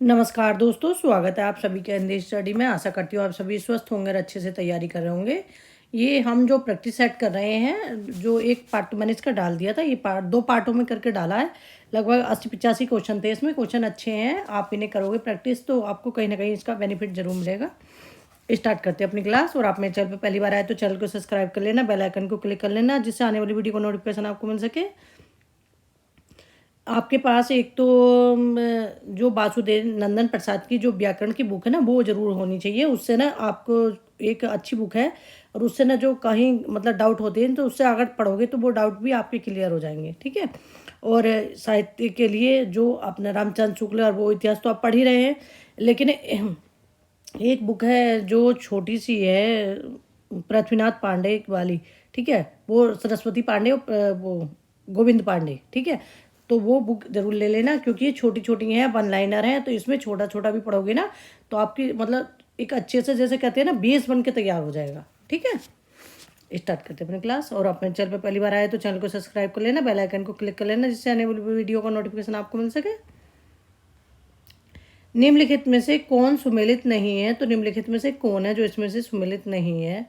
नमस्कार दोस्तों, स्वागत है आप सभी के हिंदी स्टडी में। आशा करती हूँ आप सभी स्वस्थ होंगे और अच्छे से तैयारी कर रहे होंगे। ये हम जो प्रैक्टिस सेट कर रहे हैं, जो एक पार्ट मैंने इसका डाल दिया था, ये पार्ट 2 पार्टों में करके डाला है। लगभग 80-85 क्वेश्चन थे इसमें। क्वेश्चन अच्छे हैं, आप इन्हें करोगे प्रैक्टिस तो आपको कहीं ना कहीं इसका बेनिफिट जरूर मिलेगा। स्टार्ट करते हैं अपनी क्लास। और आप मेरे चैनल पर पहली बार आए तो चैनल को सब्सक्राइब कर लेना, बेल आइकन को क्लिक कर लेना, जिससे आने वाली वीडियो को नोटिफिकेशन आपको मिल सके। आपके पास एक तो जो वासुदेव नंदन प्रसाद की जो व्याकरण की बुक है ना, वो ज़रूर होनी चाहिए। उससे ना आपको एक अच्छी बुक है, और उससे ना जो कहीं मतलब डाउट होते हैं तो उससे अगर पढ़ोगे तो वो डाउट भी आपके क्लियर हो जाएंगे, ठीक है। और साहित्य के लिए जो अपना रामचंद्र शुक्ल और वो इतिहास तो आप पढ़ ही रहे हैं, लेकिन एक बुक है जो छोटी सी है, पृथ्वीनाथ पांडे वाली, ठीक है। वो सरस्वती पांडे वो गोविंद पांडे, ठीक है। तो वो बुक जरूर ले लेना, क्योंकि ये छोटी छोटी हैं, वन लाइनर हैं, तो इसमें छोटा छोटा भी पढ़ोगे ना तो आपकी मतलब एक अच्छे से, जैसे कहते हैं ना, बेस बन के तैयार हो जाएगा, ठीक है। स्टार्ट करते हैं अपनी क्लास। और अपने चैनल पर पहली बार आए तो चैनल को सब्सक्राइब कर लेना, बेल आइकन को क्लिक कर लेना, जिससे आने वाली वीडियो का नोटिफिकेशन आपको मिल सके। निम्नलिखित में से कौन सुमेलित नहीं है? तो निम्नलिखित में से कौन है जो इसमें से सुमेलित नहीं है?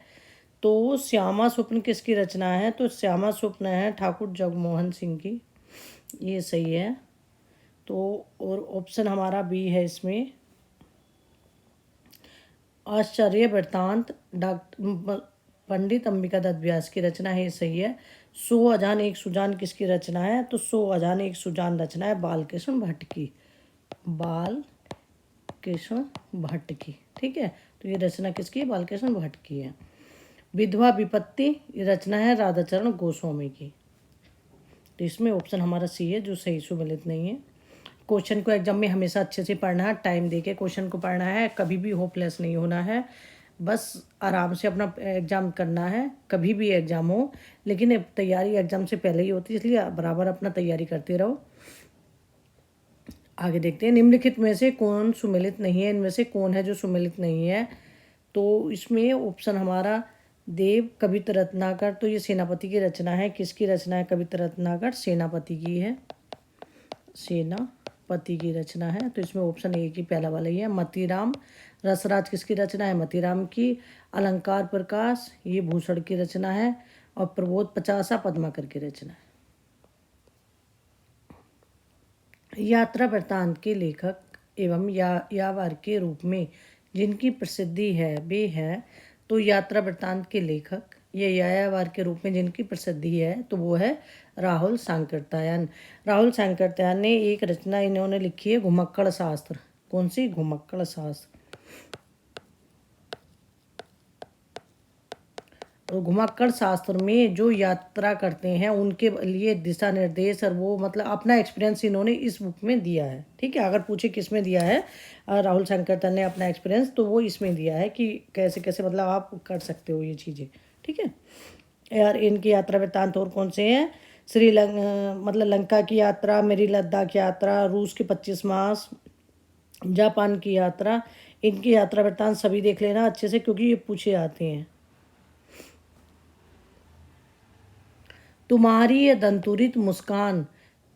तो श्यामा स्वप्न किसकी रचना है? तो श्यामा स्वप्न है ठाकुर जगमोहन सिंह की, ये सही है। तो और ऑप्शन हमारा बी है इसमें। आश्चर्य वृत्तांत डॉक्टर पंडित अंबिका दत्त व्यास की रचना है, ये सही है। सो अजान एक सुजान किसकी रचना है? तो सो अजान एक सुजान रचना है बालकृष्ण भट्ट की, बालकृष्ण भट्ट की, ठीक है। तो ये रचना किसकी है? बालकृष्ण भट्ट की है। विधवा विपत्ति रचना है राधाचरण गोस्वामी की। तो इसमें ऑप्शन हमारा सी है, जो सही सुमेलित नहीं है। क्वेश्चन को एग्जाम में हमेशा अच्छे से पढ़ना है, टाइम देके क्वेश्चन को पढ़ना है, कभी भी होपलेस नहीं होना है, बस आराम से अपना एग्ज़ाम करना है। कभी भी एग्ज़ाम हो, लेकिन तैयारी एग्ज़ाम से पहले ही होती है, इसलिए बराबर अपना तैयारी करते रहो। आगे देखते हैं, निम्नलिखित में से कौन सुमेलित नहीं है? इनमें से कौन है जो सुमेलित नहीं है? तो इसमें ऑप्शन हमारा देव कविता रत्नाकर, तो ये सेनापति की रचना है। किसकी रचना है? कविता रत्नाकर सेनापति की है, सेनापति की रचना है। तो इसमें ऑप्शन ए की पहला वाला ही है। मतीराम रसराज किसकी रचना है? मतीराम की। अलंकार प्रकाश ये भूषण की रचना है। और प्रबोध पचासा पद्माकर की रचना है। यात्रा वृत्तांत के लेखक एवं यावार के रूप में जिनकी प्रसिद्धि है वे है। तो यात्रा वृत्तांत के लेखक ये यायावार के रूप में जिनकी प्रसिद्धि है तो वो है राहुल सांकृत्यायन। राहुल सांकृत्यायन ने एक रचना इन्होंने लिखी है, घुमक्कड़ शास्त्र। कौन सी? घुमक्कड़ शास्त्र। और घुमक्कड़ शास्त्र में जो यात्रा करते हैं उनके लिए दिशा निर्देश और वो मतलब अपना एक्सपीरियंस इन्होंने इस बुक में दिया है, ठीक है। अगर पूछे किस में दिया है राहुल सांकृत्यायन ने अपना एक्सपीरियंस, तो वो इसमें दिया है कि कैसे कैसे मतलब आप कर सकते हो ये चीज़ें, ठीक है यार। इनकी यात्रा वृत्तांत और कौन से हैं? मतलब लंका की यात्रा, मेरी लद्दाख यात्रा, रूस के 25 मास, जापान की यात्रा। इनकी यात्रा वृत्तांत सभी देख लेना अच्छे से, क्योंकि ये पूछे आते हैं। तुम्हारी ये दंतुरित मुस्कान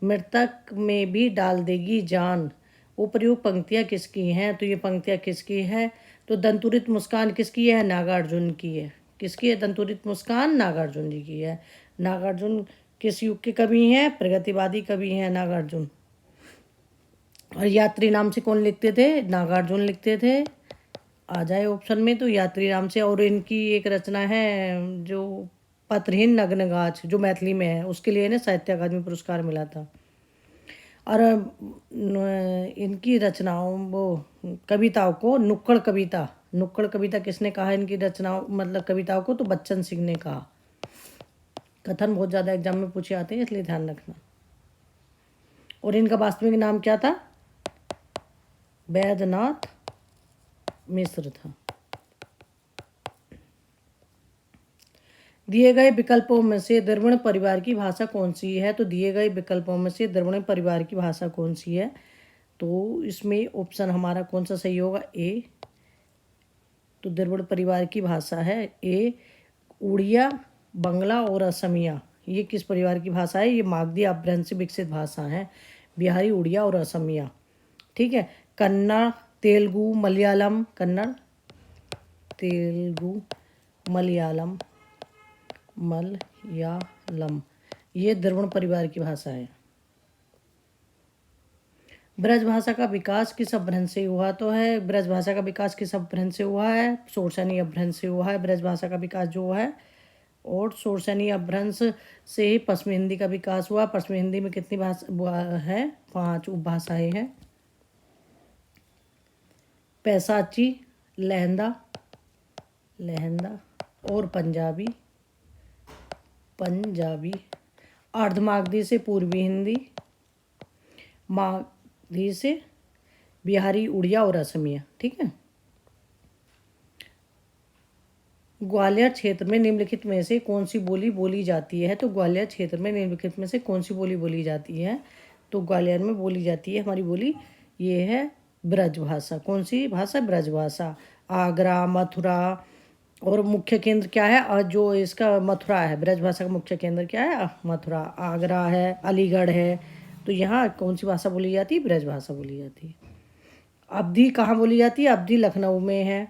मृतक में भी डाल देगी जान। उपर्युक्त पंक्तियाँ किसकी हैं? तो ये पंक्तियाँ किसकी है? तो दंतुरित मुस्कान किसकी है? नागार्जुन की है। किसकी है दंतुरित मुस्कान? नागार्जुन जी की है। नागार्जुन किस युग के कवि हैं? प्रगतिवादी कवि हैं नागार्जुन। और यात्री नाम से कौन लिखते थे? नागार्जुन लिखते थे। आ जाए ऑप्शन में तो यात्री नाम से। और इनकी एक रचना है जो पत्रहीन नग्नगाछ, जो मैथिली में है, उसके लिए ना साहित्य अकादमी पुरस्कार मिला था। और इनकी रचनाओं वो कविताओं को नुक्कड़ कविता किसने कहा? इनकी रचनाओं मतलब कविताओं को तो बच्चन सिंह ने कहा। कथन बहुत ज़्यादा एग्जाम में पूछे आते हैं, इसलिए ध्यान रखना। और इनका वास्तविक नाम क्या था? वैद्यनाथ मिश्र था। दिए गए विकल्पों में से द्रविड़ परिवार की भाषा कौन सी है? तो दिए गए विकल्पों में से द्रविड़ परिवार की भाषा कौन सी है? तो इसमें ऑप्शन हमारा कौन सा सही होगा? ए। तो द्रविड़ परिवार की भाषा है ए उड़िया, बंगला और असमिया। ये किस परिवार की भाषा है? ये मागधी अपभ्रंश से विकसित भाषा है, बिहारी, उड़िया और असमिया, ठीक है। कन्नड़, तेलुगु, मलयालम, कन्नड़, तेलुगु, मलयालम, ये द्रविड़ परिवार की भाषा है। ब्रज भाषा का विकास किस अपभ्रंश से हुआ? तो है ब्रज भाषा का विकास किस अपभ्रंश से हुआ है? शोरसनी अपभ्रंश से हुआ है ब्रज भाषा का विकास जो है। और शोरसनी अपभ्रंश से ही पश्चिमी हिंदी का विकास हुआ। पश्चिमी हिंदी में कितनी भाषा है? 5 उपभाषाएं हैं। पैसाची, लहंदा और पंजाबी। अर्धमागधी से पूर्वी हिंदी, मागधी से बिहारी, उड़िया और असमिया। ठीक है। ग्वालियर क्षेत्र में निम्नलिखित में से कौन सी बोली बोली जाती है? तो ग्वालियर क्षेत्र में निम्नलिखित में से कौन सी बोली बोली जाती है? तो ग्वालियर में बोली जाती है हमारी बोली ये है ब्रज भाषा। कौन सी भाषा? ब्रज भाषा। आगरा, मथुरा और मुख्य केंद्र क्या है? और जो इसका मथुरा है, ब्रज भाषा का मुख्य केंद्र क्या है? मथुरा। आगरा है, अलीगढ़ है। तो यहाँ कौन सी भाषा बोली जाती है? ब्रज भाषा बोली जाती है। अवधी कहाँ बोली जाती है? अवधी लखनऊ में है।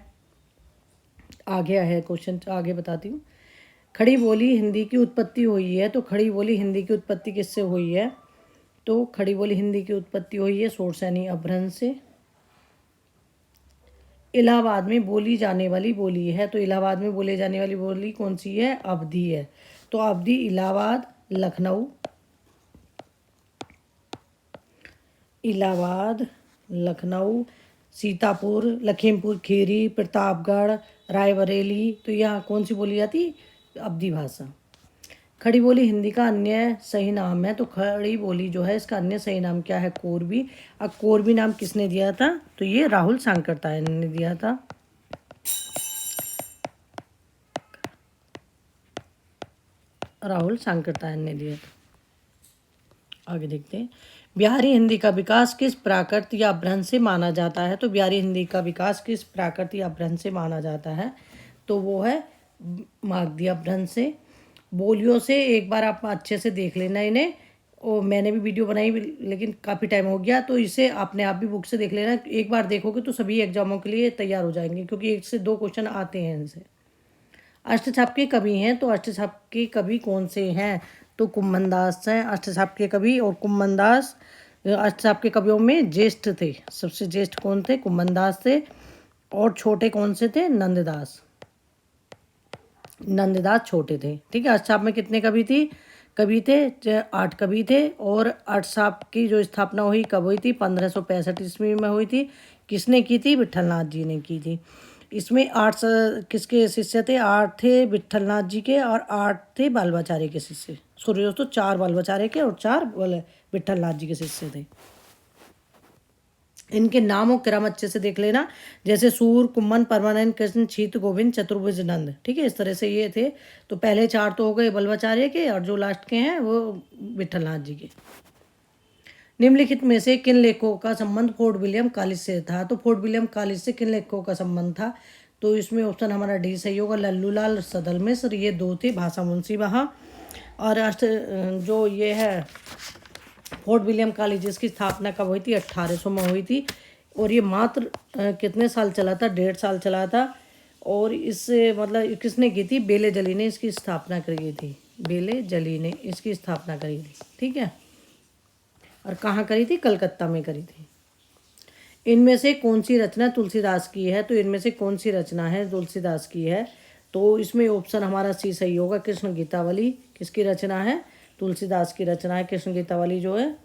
आगे है क्वेश्चन, आगे बताती हूँ। खड़ी बोली हिंदी की उत्पत्ति हुई है। तो खड़ी बोली हिंदी की उत्पत्ति किससे हुई है? तो खड़ी बोली हिंदी की उत्पत्ति हुई है शोरसनी अपभ्रंश से। इलाहाबाद में बोली जाने वाली बोली है। तो इलाहाबाद में बोले जाने वाली बोली कौन सी है? अवधी है। तो अवधी, इलाहाबाद, लखनऊ, इलाहाबाद, लखनऊ, सीतापुर, लखीमपुर खीरी, प्रतापगढ़, रायबरेली। तो यहाँ कौन सी बोली जाती? अवधी भाषा। खड़ी बोली हिंदी का अन्य सही नाम है। तो खड़ी बोली जो है इसका अन्य सही नाम क्या है? कोरबी। अब कोरबी नाम किसने दिया था? तो ये राहुल सांकरतायन ने दिया था। राहुल सांकरतायन ने दिया था। आगे देखते हैं। बिहारी हिंदी का विकास किस प्राकृत या अपभ्रंश से माना जाता है? तो बिहारी हिंदी का विकास किस प्राकृत या अपभ्रंश से माना जाता है? तो वो है मागधी अपभ्रंश से। बोलियों से एक बार आप अच्छे से देख लेना इन्हें। और मैंने भी वीडियो बनाई लेकिन काफ़ी टाइम हो गया, तो इसे अपने आप भी बुक से देख लेना। एक बार देखोगे तो सभी एग्जामों के लिए तैयार हो जाएंगे, क्योंकि 1 से 2 क्वेश्चन आते हैं इनसे। अष्टछाप के कवि हैं। तो अष्टछाप के कवि कौन से हैं? तो कुम्भनदास हैं अष्टछाप के कवि। और कुम्भनदास अष्टछाप के कवियों में ज्येष्ठ थे। सबसे ज्येष्ठ कौन थे? कुम्भनदास थे। और छोटे कौन से थे? नंददास छोटे थे। ठीक है। अष्टछाप में कितने कवि थे? 8 कवि थे। और अष्टछाप की जो स्थापना हुई कब हुई थी? 1565 ईस्वी में हुई थी। किसने की थी? विट्ठलनाथ जी ने की थी। इसमें 8 किसके शिष्य थे? 8 थे विट्ठलनाथ जी के और 8 थे बालवाचार्य के शिष्य। सॉरी दोस्तों, 4 बालवाचार्य के और 4 विट्ठलनाथ जी के शिष्य थे। इनके नाम और क्रम अच्छे से देख लेना, जैसे सूर, कुम्मन, परमानंद, कृष्ण, शीत, गोविंद, चतुर्भुज, नंद। ठीक है, इस तरह से ये थे। तो पहले 4 तो हो गए बल्वाचार्य के, और जो लास्ट के हैं वो विट्ठलनाथ जी के। निम्नलिखित में से किन लेखकों का संबंध फोर्ट विलियम कॉलेज से था? तो फोर्ट विलियम कॉलेज से किन लेखकों का संबंध था? तो इसमें ऑप्शन हमारा डी सही होगा। लल्लूलाल सदल मिश्र, ये 2 थे। भाषा मुंशी वहाँ। और जो ये है फोर्ट विलियम कॉलेज, इसकी स्थापना कब हुई थी? 1800 में हुई थी। और ये मात्र कितने साल चला था? 1.5 साल चला था। और इस मतलब किसने की थी? बेले जली ने इसकी स्थापना करी थी। बेले जली ने इसकी स्थापना करी थी। ठीक है। और कहाँ करी थी? कलकत्ता में करी थी। इनमें से कौन सी रचना तुलसीदास की है? तो इनमें से कौन सी रचना है तुलसीदास की है? तो इसमें ऑप्शन हमारा सी सही होगा। कृष्ण गीतावली किसकी रचना है? तुलसीदास की रचना है कृष्ण गीतावली जो है।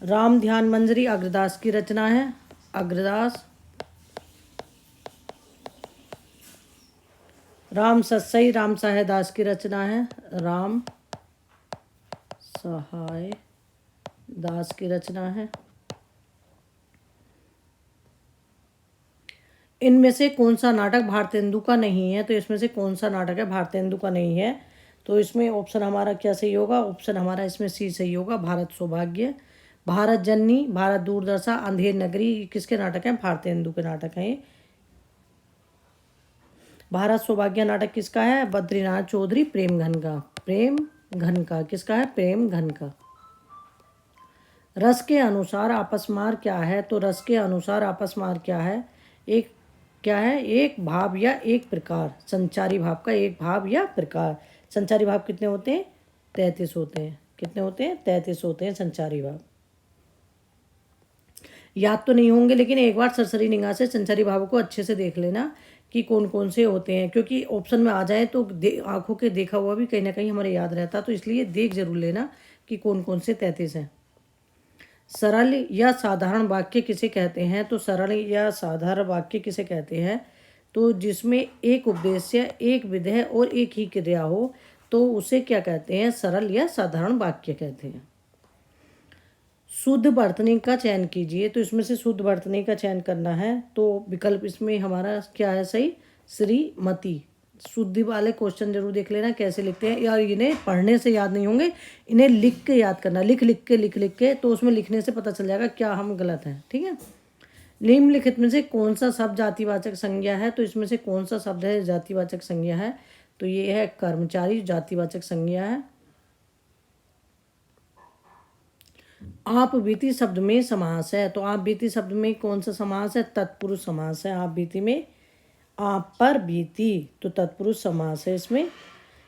राम ध्यान मंजरी अग्रदास की रचना है। अग्रदास। राम सत्सई राम सहाय दास की रचना है। राम सहाय दास की रचना है। इनमें से कौन सा नाटक भारतेंदु का नहीं है? तो इसमें से कौन सा नाटक है भारतेंदु का नहीं है? तो इसमें ऑप्शन हमारा क्या सही होगा? ऑप्शन हमारा इसमें सी सही होगा। भारत सौभाग्य, भारत जननी, भारत दूरदर्शा, अंधेर नगरी, किसके नाटक हैं? भारतेंदु के नाटक हैं ये। भारत सौभाग्य नाटक किसका है? बद्रीनाथ चौधरी प्रेमघन का। प्रेमघन का किसका है? प्रेमघन का। रस के अनुसार आपसमार क्या है? तो रस के अनुसार आपसमार क्या है? एक क्या है? एक भाव या एक प्रकार। संचारी भाव का एक भाव या प्रकार। संचारी भाव कितने होते हैं? 33 होते हैं। कितने होते हैं? 33 होते हैं संचारी भाव। याद तो नहीं होंगे, लेकिन एक बार सरसरी निगाह से संचारी भाव को अच्छे से देख लेना कि कौन कौन से होते हैं, क्योंकि ऑप्शन में आ जाए तो आंखों के देखा हुआ भी कहीं ना कहीं हमारे याद रहता, तो इसलिए देख जरूर लेना कि कौन कौन से 33 हैं। सरल या साधारण वाक्य किसे कहते हैं? तो सरल या साधारण वाक्य किसे कहते हैं? तो जिसमें एक उद्देश्य, एक विधेय और एक ही क्रिया हो, तो उसे क्या कहते हैं? सरल या साधारण वाक्य कहते हैं। शुद्ध वर्तनी का चयन कीजिए। तो इसमें से शुद्ध वर्तनी का चयन करना है, तो विकल्प इसमें हमारा क्या है सही? श्रीमती। शुद्धि वाले क्वेश्चन जरूर देख लेना कैसे लिखते हैं यार, इन्हें पढ़ने से याद नहीं होंगे, इन्हें लिख के याद करना, लिख लिख के तो उसमें लिखने से पता चल जाएगा क्या हम गलत हैं। ठीक है। निम्नलिखित में से कौन सा शब्द जातिवाचक संज्ञा है? तो इसमें से कौन सा शब्द है जातिवाचक संज्ञा है? तो ये है कर्मचारी, जातिवाचक संज्ञा है। आप बीती शब्द में समास है। तो आप बीती शब्द में कौन सा समास है? तत्पुरुष समास है। आप बीती में आप पर बीती, तो तत्पुरुष समास है इसमें।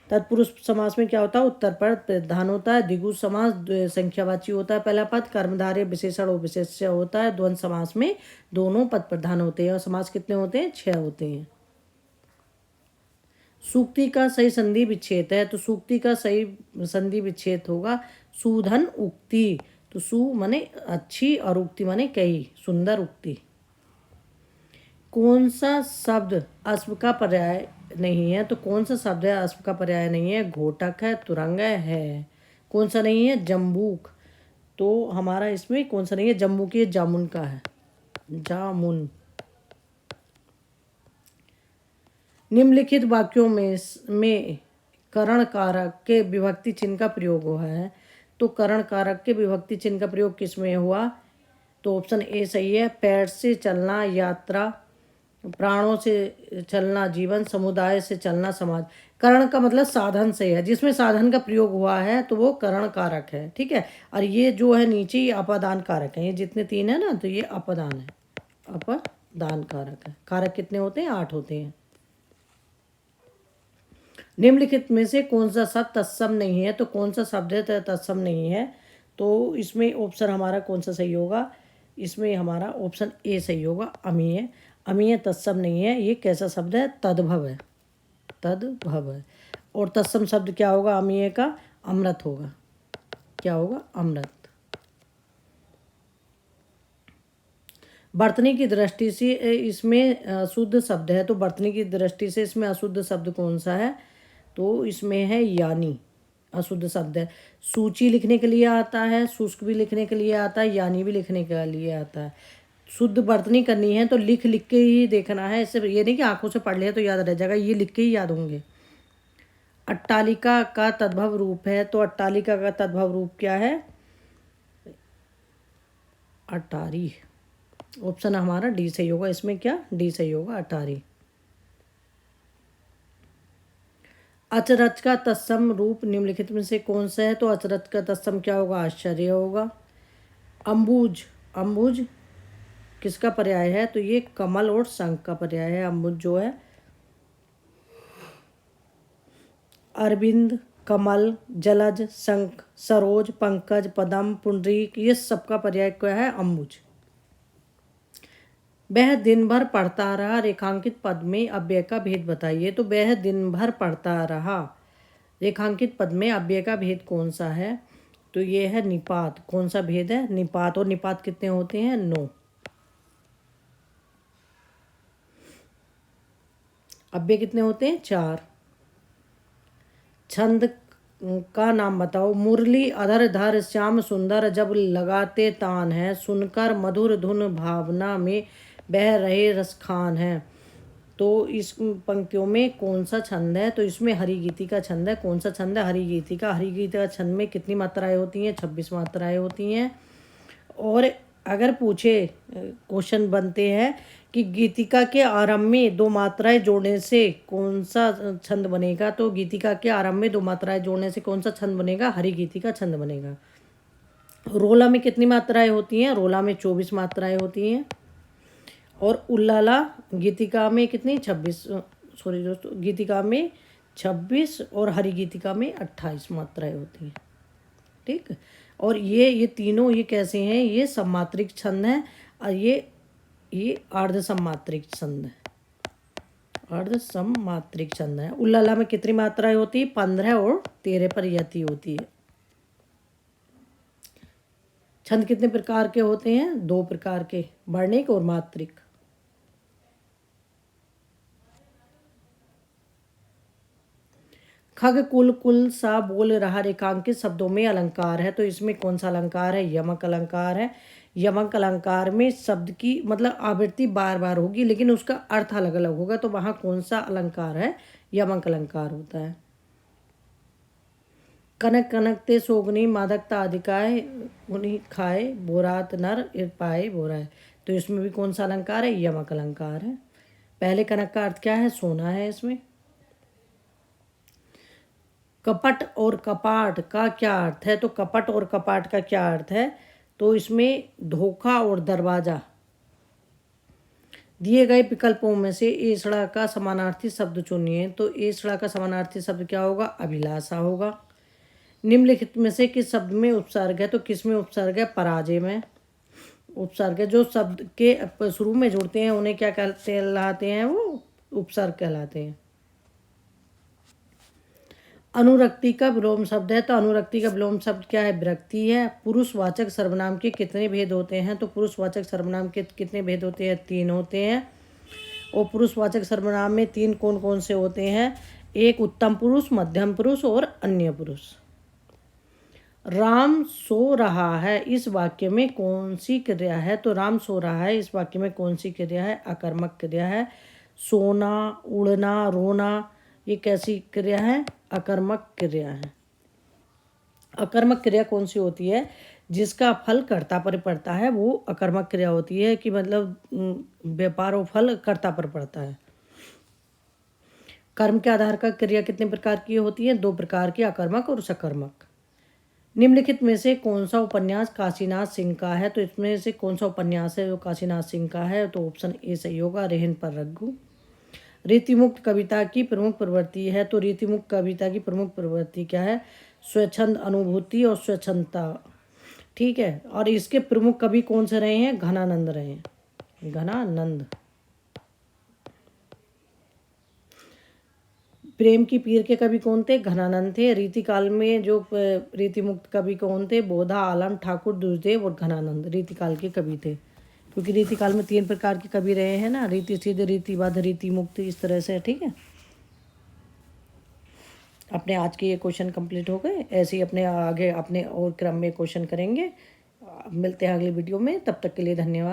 तत्पुरुष समास में क्या होता है? उत्तर पद प्रधान होता है। द्विगु समास संख्यावाची होता है पहला पद। कर्मधारय विशेषण और विशेष्य होता है। द्वंद्व समास में दोनों पद प्रधान होते हैं। और समास कितने होते हैं? 6 होते हैं। सूक्ति का सही संधि विच्छेद है। तो सूक्ति का सही संधि विच्छेद होगा सुधन उक्ति। तो सु माने अच्छी और उक्ति माने कई, सुंदर उक्ति। कौन सा शब्द अश्व का पर्याय नहीं है? तो कौन सा शब्द है अश्व का पर्याय नहीं है? घोटक है, तुरंग है। कौन सा नहीं है? जम्बूक। तो हमारा इसमें कौन सा नहीं है? जम्बूक, ये जामुन का है, जामुन। निम्नलिखित वाक्यों में करण कारक के विभक्ति चिन्ह का प्रयोग हुआ है। तो करण कारक के विभक्ति चिन्ह का प्रयोग किस में हुआ? तो ऑप्शन ए सही है। पैर से चलना यात्रा, प्राणों से चलना जीवन, समुदाय से चलना समाज। करण का मतलब साधन से है, जिसमें साधन का प्रयोग हुआ है तो वो करण कारक है। ठीक है। और ये जो है नीचे ये अपदान कारक है। ये जितने 3 है ना, तो ये अपदान है, अपदान कारक है। कारक कितने होते हैं? 8 होते हैं। निम्नलिखित में से कौन सा शब्द तत्सम नहीं है? तो कौन सा शब्द है तत्सम नहीं है? तो इसमें ऑप्शन हमारा कौन सा सही होगा? इसमें हमारा ऑप्शन ए सही होगा, अमीय। अमीय तत्सम नहीं है। ये कैसा शब्द है? तद्भव है, तद्भव है। और तत्सम शब्द क्या होगा अमीय का? अमृत होगा। क्या होगा? अमृत। वर्तनी की दृष्टि से इसमें अशुद्ध शब्द है। तो वर्तनी की दृष्टि से इसमें अशुद्ध शब्द कौन सा है? तो इसमें है यानी, अशुद्ध शब्द है। सूची लिखने के लिए आता है, शुष्क भी लिखने के लिए आता है, यानी भी लिखने के लिए आता है। शुद्ध वर्तनी करनी है तो लिख के ही देखना है। इससे ये नहीं कि आंखों से पढ़ लिया तो याद रह जाएगा, ये लिख के ही याद होंगे। अट्टालिका का तद्भव रूप है। तो अट्टालिका का तद्भव रूप क्या है? अटारी। ऑप्शन हमारा डी सही होगा। इसमें क्या? डी सही होगा, अटारी। अचरज का तत्सम रूप निम्नलिखित में से कौन सा है? तो अचरज का तत्सम क्या होगा? आश्चर्य होगा। अम्बुज, अम्बुज किसका पर्याय है? तो ये कमल और शंख का पर्याय है। अम्बुज जो है, अरविंद, कमल, जलज, शंख, सरोज, पंकज, पदम, पुंडरीक, ये सबका पर्याय क्या है? अम्बुज। वह दिन भर पढ़ता रहा। रेखांकित पद में अव्यय का भेद बताइए। तो वह दिन भर पढ़ता रहा, रेखांकित पद में अव्यय का भेद कौन सा है? तो ये है निपात। कौन सा भेद है? निपात। और निपात कितने होते हैं? 9। अव्यय कितने होते हैं? 4। छंद का नाम बताओ। मुरली अधर धर श्याम सुंदर जब लगाते तान है, सुनकर मधुर धुन भावना में बह रहे रसखान है। तो इस पंक्तियों में कौन सा छंद है? तो इसमें हरिगीति का छंद है। कौन सा छंद है? हरिगीति का। हरिगीति का छंद में कितनी मात्राएं होती हैं? 26 मात्राएं होती हैं। और अगर पूछे, क्वेश्चन बनते हैं कि गीतिका के आरंभ में 2 मात्राएं जोड़ने से कौन सा छंद बनेगा? तो गीतिका के आरंभ में 2 मात्राएं जोड़ने से कौन सा छंद बनेगा? हरिगीति का छंद बनेगा। रोला में कितनी मात्राएं होती हैं? रोला में 24 मात्राएं होती हैं। और उल्लाला गीतिका में कितनी? 26, सॉरी दोस्तों, गीतिका में 26 और हरि गीतिका में 28 मात्राएं होती हैं। ठीक। और ये तीनों ये कैसे हैं? ये सम्मात्रिक छंद हैं और ये अर्ध सम्मात्रिक छंद है। अर्ध सम्मात्रिक छंद है। उल्लाला में कितनी मात्राएं होती है? 15 और 13 पर यति होती है। छंद कितने प्रकार के होते हैं? 2 प्रकार के, वर्णिक और मात्रिक। खग कुल कुल सा बोल रहा रेखांकित शब्दों में अलंकार है, तो इसमें कौन सा अलंकार है? यमक अलंकार है। यमक अलंकार में शब्द की मतलब आवृत्ति बार बार होगी लेकिन उसका अर्थ अलग अलग होगा, तो वहाँ कौन सा अलंकार है? यमक अलंकार होता है। कनक कनकते सोगनी मादकता अधिकाय उन्हीं खाए बोरात नर पाए बोराए, तो इसमें भी कौन सा अलंकार है? यमक अलंकार है। पहले कनक का अर्थ क्या है? सोना है। इसमें कपट और कपाट का क्या अर्थ है? तो कपट और कपाट का क्या अर्थ है? तो इसमें धोखा और दरवाजा। दिए गए विकल्पों में से एसड़ा का समानार्थी शब्द चुनिए, तो एसड़ा का समानार्थी शब्द क्या होगा? अभिलाषा होगा। निम्नलिखित में से किस शब्द में उपसर्ग है? तो किस में उपसर्ग है? पराजय में उपसर्ग है। जो शब्द के शुरू में जुड़ते हैं उन्हें क्या कहलाते हैं? वो उपसर्ग कहलाते हैं। अनुरक्ति का विलोम शब्द है, तो अनुरक्ति का विलोम शब्द क्या है? विरक्ति है। पुरुषवाचक सर्वनाम के कितने भेद होते हैं? तो पुरुषवाचक सर्वनाम के कितने भेद होते हैं? 3 होते हैं। और पुरुषवाचक सर्वनाम में 3 कौन कौन से होते हैं? एक उत्तम पुरुष, मध्यम पुरुष और अन्य पुरुष। राम सो रहा है इस वाक्य में कौन सी क्रिया है? तो राम सो रहा है इस वाक्य में कौन सी क्रिया है? अकर्मक क्रिया है। सोना, उड़ना, रोना, ये कैसी क्रिया है? अकर्मक क्रिया है। अकर्मक क्रिया कौन सी होती है? जिसका फल कर्ता पर पड़ता है वो अकर्मक क्रिया होती है, कि मतलब व्यापार और फल कर्ता पर पड़ता है। कर्म के आधार का क्रिया कितने प्रकार की होती है? 2 प्रकार की, अकर्मक और सकर्मक। निम्नलिखित में से कौन सा उपन्यास काशीनाथ सिंह का है? तो इसमें से कौन सा उपन्यास है जो काशीनाथ सिंह का है? तो ऑप्शन ए सही होगा, रेहन पर रघु। रीतिमुक्त कविता की प्रमुख प्रवृत्ति है, तो रीतिमुक्त कविता की प्रमुख प्रवृत्ति क्या है? स्वच्छंद अनुभूति और स्वच्छंदता। ठीक है। और इसके प्रमुख कवि कौन से रहे हैं? घनानंद रहे हैं। घनानंद। प्रेम की पीर के कवि कौन थे? घनानंद थे। रीतिकाल में जो रीतिमुक्त कवि कौन थे? बोधा, आलम, ठाकुर, दुर्जदेव और घनानंद रीतिकाल के कवि थे। क्योंकि रीतिकाल में 3 प्रकार के कवि रहे हैं ना, रीति सिद्ध, रीतिबद्ध, रीति मुक्त, इस तरह से। ठीक है। अपने आज के ये क्वेश्चन कंप्लीट हो गए। ऐसे ही अपने आगे अपने और क्रम में क्वेश्चन करेंगे। मिलते हैं अगली वीडियो में, तब तक के लिए धन्यवाद।